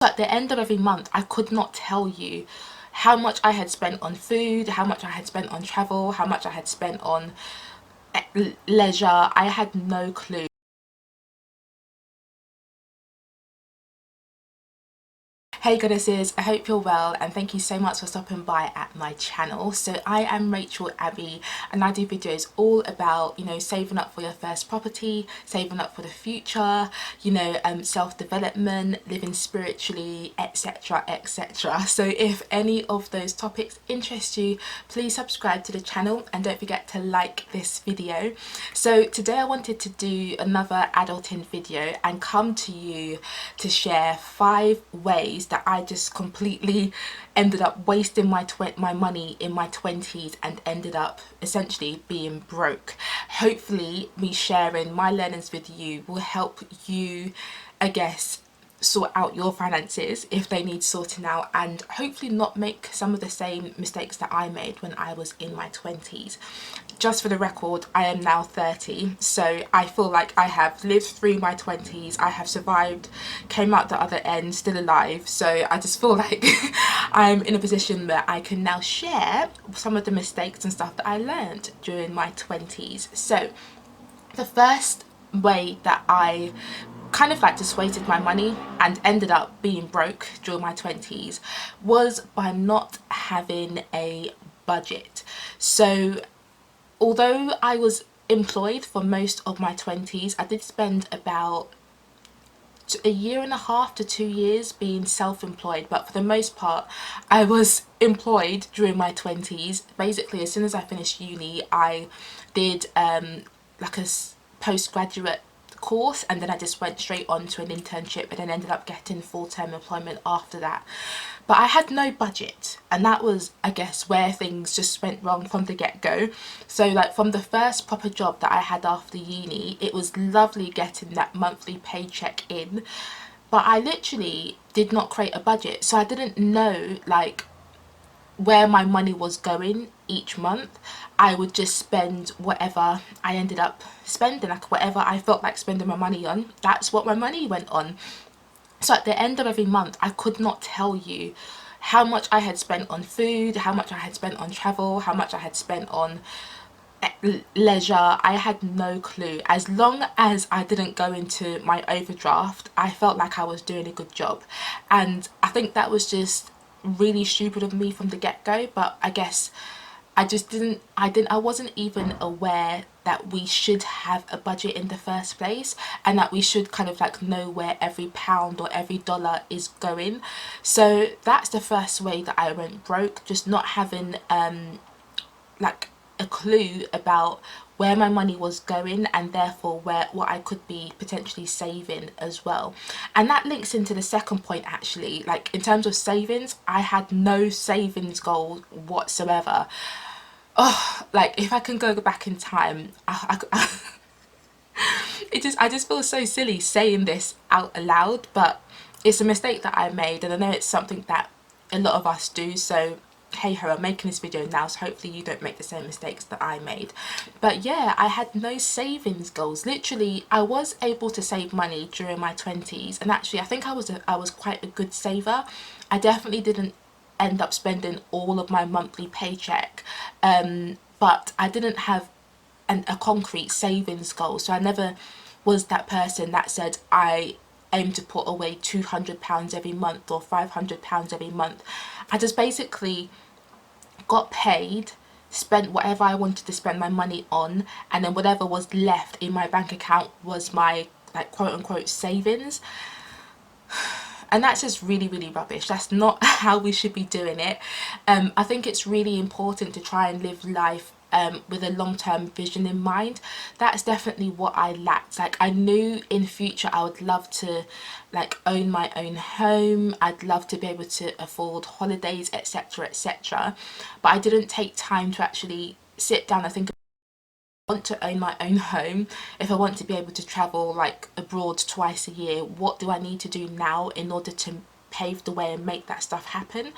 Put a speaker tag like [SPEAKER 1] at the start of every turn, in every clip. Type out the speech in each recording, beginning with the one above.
[SPEAKER 1] At the end of every month, I could not tell you how much I had spent on food, how much I had spent on travel, how much I had spent on leisure. I had no clue. Hey goddesses, I hope you're well and thank you so much for stopping by at my channel. So I am Rachel Abbey and I do videos all about, saving up for your first property, saving up for the future, self-development, living spiritually, etc, etc. So if any of those topics interest you, please subscribe to the channel and don't forget to like this video. So today I wanted to do another adulting video and come to you to share 5 ways that I just completely ended up wasting my money in my 20s and ended up essentially being broke. Hopefully me sharing my learnings with you will help you, I guess, sort out your finances if they need sorting out, and hopefully not make some of the same mistakes that I made when I was in my 20s. Just for the record, I am now 30, so I feel like I have lived through my 20s, I have survived, came out the other end still alive, so I just feel like I'm in a position where I can now share some of the mistakes and stuff that I learned during my 20s. So the first way that I kind of like dissuaded my money and ended up being broke during my 20s was by not having a budget. So although I was employed for most of my 20s, I did spend about a year and a half to 2 years being self-employed, but for the most part I was employed during my 20s. Basically, as soon as I finished uni, I did like a postgraduate course and then I just went straight on to an internship and then ended up getting full-time employment after that. But I had no budget, and that was, I guess, where things just went wrong from the get-go. So like from the first proper job that I had after uni, it was lovely getting that monthly paycheck in, but I literally did not create a budget, so I didn't know like where my money was going each month. I would just spend whatever I ended up spending, like whatever I felt like spending my money on, that's what my money went on. So at the end of every month, I could not tell you how much I had spent on food, how much I had spent on travel, how much I had spent on leisure. I had no clue. As long as I didn't go into my overdraft, I felt like I was doing a good job. And I think that was just really stupid of me from the get-go, but I guess I wasn't even aware that we should have a budget in the first place and that we should kind of like know where every pound or every dollar is going. So that's the first way that I went broke, just not having like a clue about where my money was going and therefore what I could be potentially saving as well. And that links into the second point actually. Like in terms of savings, I had no savings goal whatsoever. Oh, like if I can go back in time, I just feel so silly saying this out aloud, but it's a mistake that I made and I know it's something that a lot of us do. So hey ho, I'm making this video now, so hopefully you don't make the same mistakes that I made. But yeah, I had no savings goals. Literally, I was able to save money during my 20s, and actually I think I was quite a good saver. I definitely didn't end up spending all of my monthly paycheck, but I didn't have a concrete savings goal. So I never was that person that said I aim to put away £200 every month or £500 every month. I just basically got paid, spent whatever I wanted to spend my money on, and then whatever was left in my bank account was my like quote unquote savings. And that's just really, really rubbish. That's not how we should be doing it. I think it's really important to try and live life with a long-term vision in mind. That's definitely what I lacked. Like I knew in future I would love to like own my own home. I'd love to be able to afford holidays, etc, etc, but I didn't take time to actually sit down and think, want to own my own home, if I want to be able to travel like abroad twice a year, what do I need to do now in order to pave the way and make that stuff happen?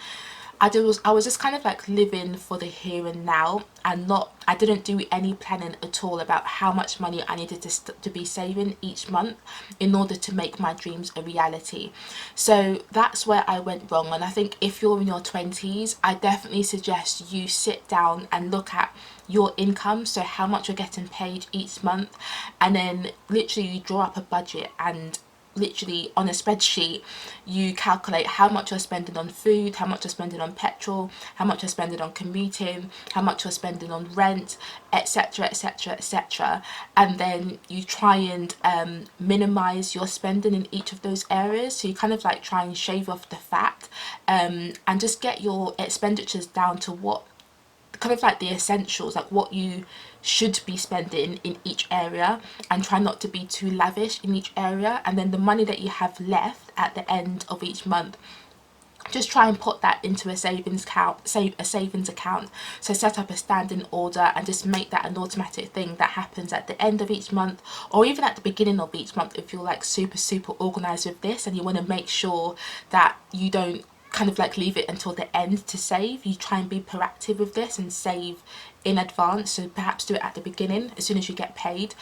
[SPEAKER 1] I was just kind of like living for the here and now, and I didn't do any planning at all about how much money I needed to be saving each month in order to make my dreams a reality. So that's where I went wrong. And I think if you're in your 20s, I definitely suggest you sit down and look at your income, so how much you're getting paid each month, and then literally you draw up a budget, and literally on a spreadsheet you calculate how much you're spending on food, how much you're spending on petrol, how much you're spending on commuting, how much you're spending on rent, etc, etc, etc, and then you try and minimize your spending in each of those areas. So you kind of like try and shave off the fat, and just get your expenditures down to what kind of like the essentials, like what you should be spending in each area, and try not to be too lavish in each area. And then the money that you have left at the end of each month, just try and put that into a savings account, so set up a standing order and just make that an automatic thing that happens at the end of each month, or even at the beginning of each month if you're like super organized with this and you want to make sure that you don't kind of like leave it until the end to save. You try and be proactive with this and save in advance, so perhaps do it at the beginning as soon as you get paid.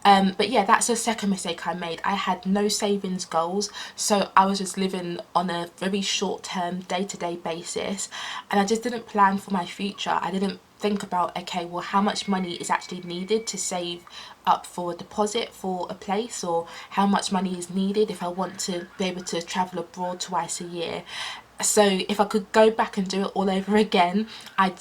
[SPEAKER 1] But yeah, that's a second mistake I made. I had no savings goals, so I was just living on a very short-term day-to-day basis, and I just didn't plan for my future. I didn't think about, okay, well, how much money is actually needed to save up for a deposit for a place, or how much money is needed if I want to be able to travel abroad twice a year. So if I could go back and do it all over again, I'd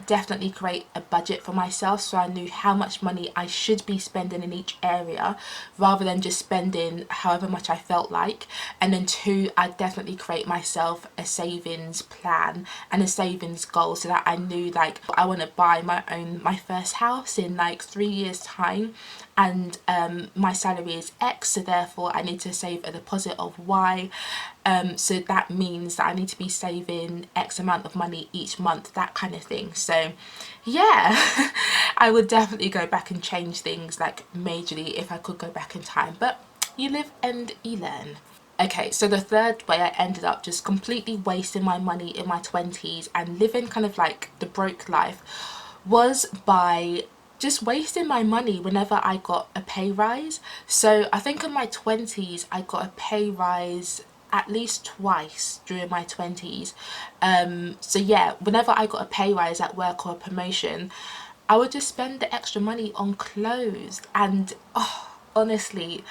[SPEAKER 1] definitely create a budget for myself, so I knew how much money I should be spending in each area rather than just spending however much I felt like. And then two, I'd definitely create myself a savings plan and a savings goal, so that I knew like I want to buy my first house in like 3 years time, and my salary is X, so therefore I need to save a deposit of Y. So that means that I need to be saving X amount of money each month, that kind of thing. So yeah, I would definitely go back and change things like majorly if I could go back in time, but you live and you learn. Okay, so the third way I ended up just completely wasting my money in my 20s and living kind of like the broke life was by just wasting my money whenever I got a pay rise. So I think in my 20s I got a pay rise at least twice during my 20s. So yeah, whenever I got a pay rise at work or a promotion, I would just spend the extra money on clothes. And honestly,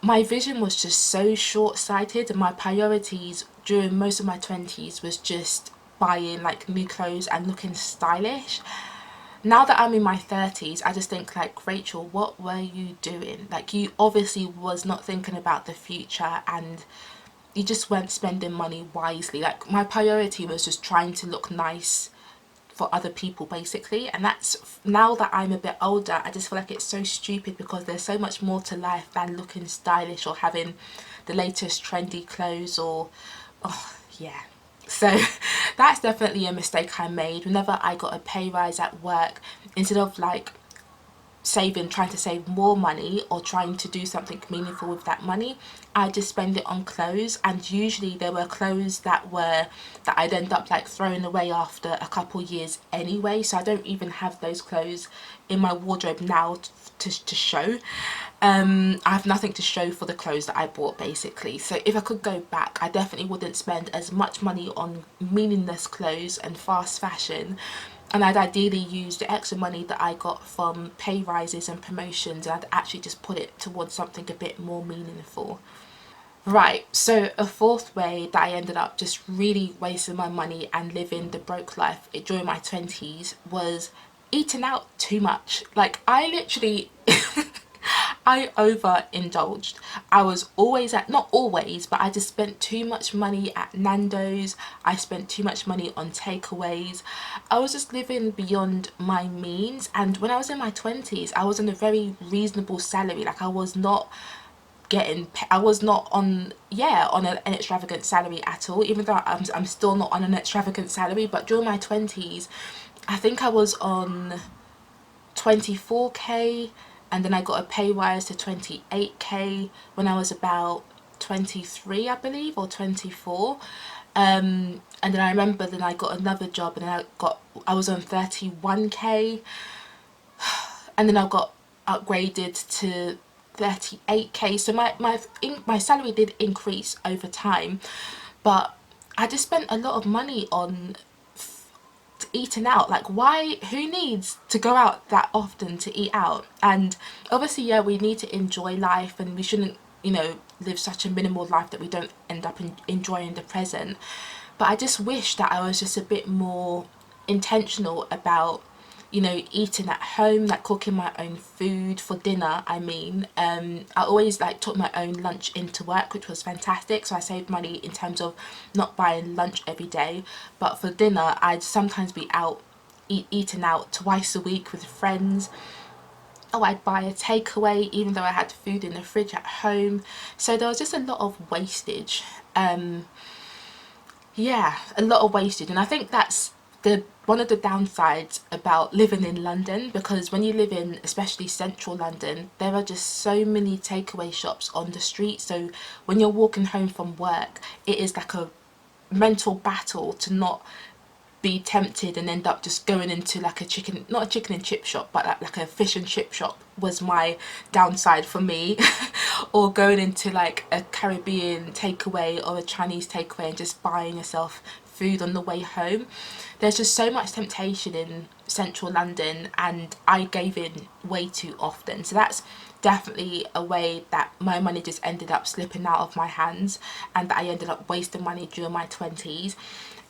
[SPEAKER 1] my vision was just so short-sighted, and my priorities during most of my 20s was just buying like new clothes and looking stylish. Now that I'm in my 30s, I just think like, Rachel, what were you doing? Like, you obviously was not thinking about the future, and you just weren't spending money wisely. Like, my priority was just trying to look nice for other people basically. And that's, now that I'm a bit older, I just feel like it's so stupid, because there's so much more to life than looking stylish or having the latest trendy clothes, or yeah. So that's definitely a mistake I made. Whenever I got a pay rise at work, instead of like trying to save more money or trying to do something meaningful with that money, I just spend it on clothes. And usually there were clothes that I'd end up like throwing away after a couple years anyway, so I don't even have those clothes in my wardrobe now to show. I have nothing to show for the clothes that I bought basically. So if I could go back, I definitely wouldn't spend as much money on meaningless clothes and fast fashion, and I'd ideally use the extra money that I got from pay rises and promotions, and I'd actually just put it towards something a bit more meaningful. Right, so a fourth way that I ended up just really wasting my money and living the broke life during my 20s was eating out too much. Like, I literally I overindulged. I was always not always, but I just spent too much money at Nando's. I spent too much money on takeaways. I was just living beyond my means. And when I was in my 20s, I was on a very reasonable salary. Like, I was not on an extravagant salary at all, even though I'm still not on an extravagant salary. But during my 20s, I think I was on 24k, and then I got a pay rise to 28k when I was about 23, I believe, or 24. And then I remember then I got another job, and I was on 31k, and then I got upgraded to 38k. So my salary did increase over time, but I just spent a lot of money on eating out. Like, why, who needs to go out that often to eat out? And obviously, yeah, we need to enjoy life, and we shouldn't, you know, live such a minimal life that we don't end up enjoying the present. But I just wish that I was just a bit more intentional about, you know, eating at home, like cooking my own food for dinner. I mean, I always like took my own lunch into work, which was fantastic. So I saved money in terms of not buying lunch every day. But for dinner, I'd sometimes be out eating out twice a week with friends. Oh, I'd buy a takeaway even though I had food in the fridge at home. So there was just a lot of wastage. Yeah, a lot of wastage, and I think that's the one of the downsides about living in London, because when you live in especially central London, there are just so many takeaway shops on the street. So when you're walking home from work, it is like a mental battle to not be tempted and end up just going into like a chicken, not a chicken and chip shop, but like a fish and chip shop was my downside for me. Or going into like a Caribbean takeaway or a Chinese takeaway and just buying yourself food on the way home. There's just so much temptation in central London, and I gave in way too often. So that's definitely a way that my money just ended up slipping out of my hands, and that I ended up wasting money during my 20s.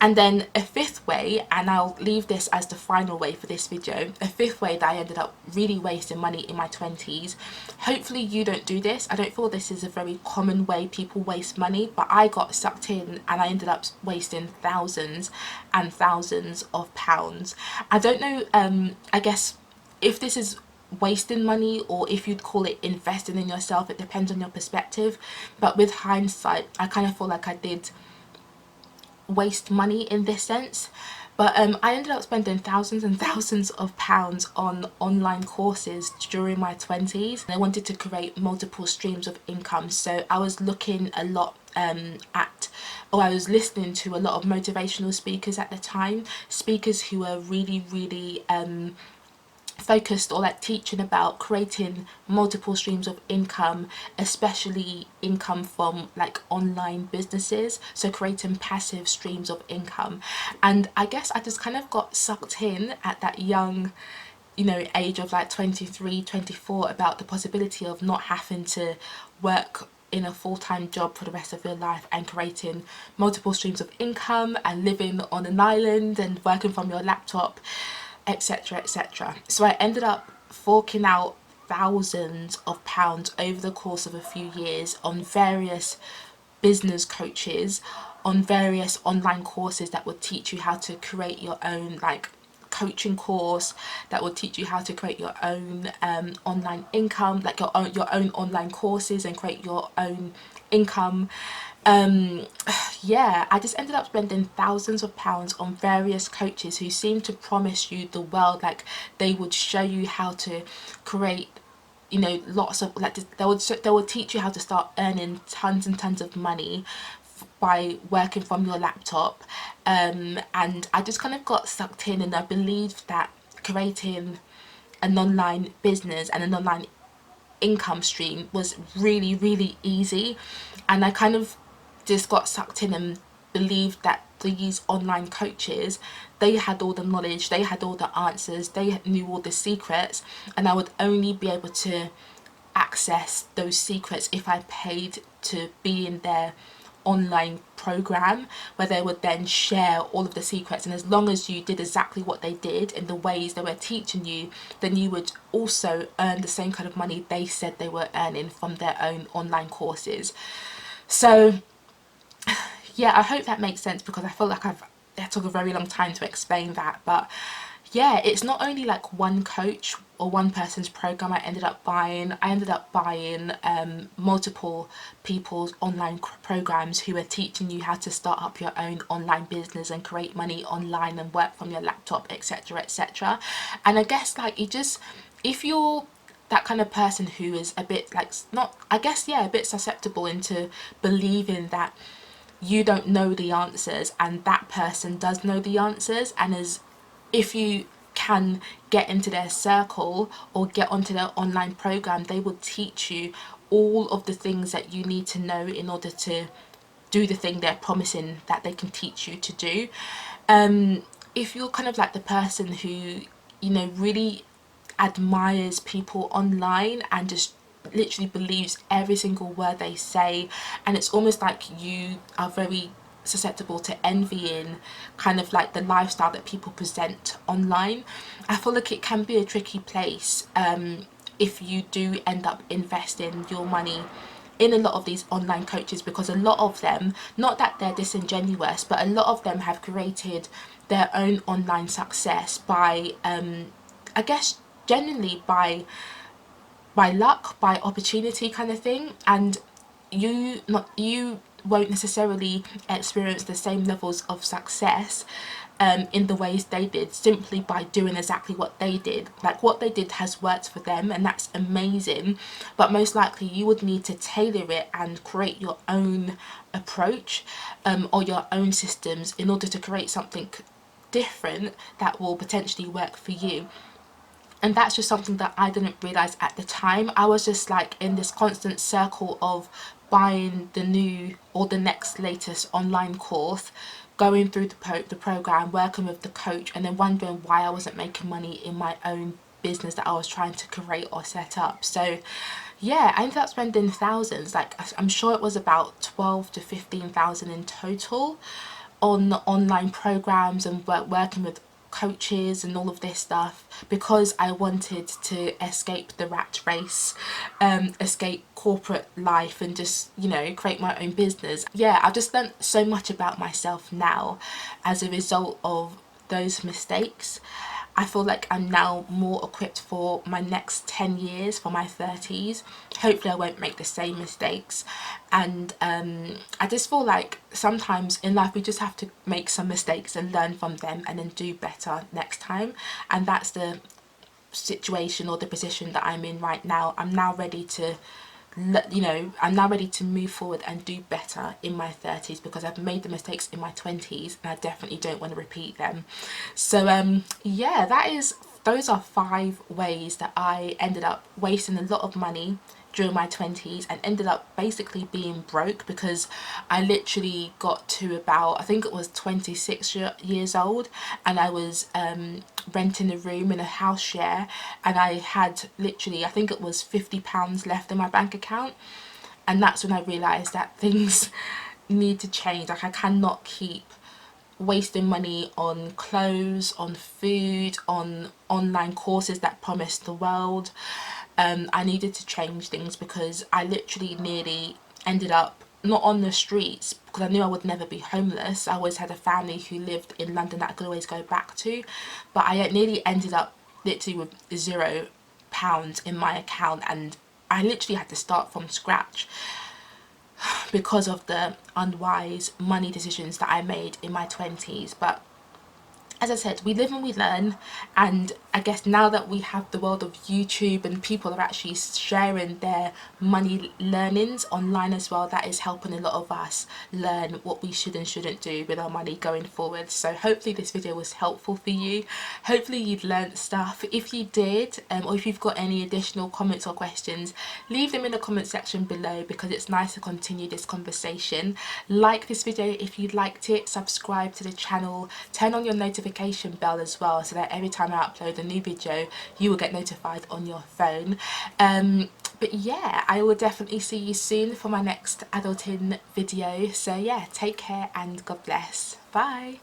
[SPEAKER 1] And then a fifth way, and I'll leave this as the final way for this video, a fifth way that I ended up really wasting money in my 20s. Hopefully you don't do this. I don't feel this is a very common way people waste money, but I got sucked in and I ended up wasting thousands and thousands of pounds. I don't know, I guess if this is wasting money or if you'd call it investing in yourself, it depends on your perspective. But with hindsight, I kind of feel like I did waste money in this sense. But I ended up spending thousands and thousands of pounds on online courses during my 20s. I wanted to create multiple streams of income, so I was looking a lot I was listening to a lot of motivational speakers at the time, speakers who were really focused or like teaching about creating multiple streams of income, especially income from like online businesses, so creating passive streams of income. And I guess I just kind of got sucked in at that young, you know, age of like 23, 24, about the possibility of not having to work in a full-time job for the rest of your life and creating multiple streams of income and living on an island and working from your laptop, etc, etc. So I ended up forking out thousands of pounds over the course of a few years on various business coaches, on various online courses that would teach you how to create your own like coaching course, that would teach you how to create your own online income, like your own online courses and create your own income. Yeah, I just ended up spending thousands of pounds on various coaches who seemed to promise you the world. Like, they would show you how to create, you know, lots of like they would teach you how to start earning tons and tons of money by working from your laptop. And I just kind of got sucked in, and I believed that creating an online business and an online income stream was really easy. And I kind of just got sucked in and believed that these online coaches, they had all the knowledge, they had all the answers, they knew all the secrets, and I would only be able to access those secrets if I paid to be in their online program, where they would then share all of the secrets. And as long as you did exactly what they did in the ways they were teaching you, then you would also earn the same kind of money they said they were earning from their own online courses. So yeah, I hope that makes sense, because I feel like it took a very long time to explain that. But yeah, it's not only like one coach or one person's program I ended up buying. I ended up buying multiple people's online programs who are teaching you how to start up your own online business and create money online and work from your laptop, etc, etc. And I guess like if you're that kind of person who is a bit like, not, I guess, yeah, a bit susceptible into believing that you don't know the answers and that person does know the answers, and as if you can get into their circle or get onto their online program, they will teach you all of the things that you need to know in order to do the thing they're promising that they can teach you to do. If you're kind of like the person who, you know, really admires people online and just literally believes every single word they say, and it's almost like you are very susceptible to envying kind of like the lifestyle that people present online, I feel like it can be a tricky place if you do end up investing your money in a lot of these online coaches, because a lot of them, not that they're disingenuous, but a lot of them have created their own online success by I guess genuinely by luck, by opportunity kind of thing, and you won't necessarily experience the same levels of success in the ways they did simply by doing exactly what they did. Like, what they did has worked for them and that's amazing, but most likely you would need to tailor it and create your own approach or your own systems in order to create something different that will potentially work for you. And that's just something that I didn't realize at the time. I was just like in this constant circle of buying the new or the next latest online course, going through the program, working with the coach, and then wondering why I wasn't making money in my own business that I was trying to create or set up. So yeah, I ended up spending thousands, like I'm sure it was about 12 to 15,000 in total on online programs and working with coaches and all of this stuff, because I wanted to escape the rat race, escape corporate life, and just, you know, create my own business. Yeah, I've just learned so much about myself now as a result of those mistakes. I feel like I'm now more equipped for my next 10 years, for my 30s. Hopefully I won't make the same mistakes. And I just feel like sometimes in life we just have to make some mistakes and learn from them and then do better next time. And that's the situation or the position that I'm in right now. I'm now ready to, you know, I'm now ready to move forward and do better in my 30s, because I've made the mistakes in my 20s and I definitely don't want to repeat them. So yeah, those are 5 ways that I ended up wasting a lot of money during my 20s and ended up basically being broke, because I literally got to about, I think it was 26 years old, and I was renting a room in a house share, and I had literally, I think it was £50 left in my bank account. And that's when I realised that things need to change. Like, I cannot keep wasting money on clothes, on food, on online courses that promise the world. I needed to change things, because I literally nearly ended up not on the streets, because I knew I would never be homeless. I always had a family who lived in London that I could always go back to, but I nearly ended up literally with £0 in my account, and I literally had to start from scratch because of the unwise money decisions that I made in my 20s. But as I said, we live and we learn, and I guess now that we have the world of YouTube and people are actually sharing their money learnings online as well, that is helping a lot of us learn what we should and shouldn't do with our money going forward. So hopefully this video was helpful for you. Hopefully you've learned stuff. If you did, or if you've got any additional comments or questions, leave them in the comment section below, because it's nice to continue this conversation. Like this video if you liked it, subscribe to the channel, turn on your notification bell as well, so that every time I upload a new video you will get notified on your phone. But yeah, I will definitely see you soon for my next adulting video. So yeah, take care and God bless. Bye.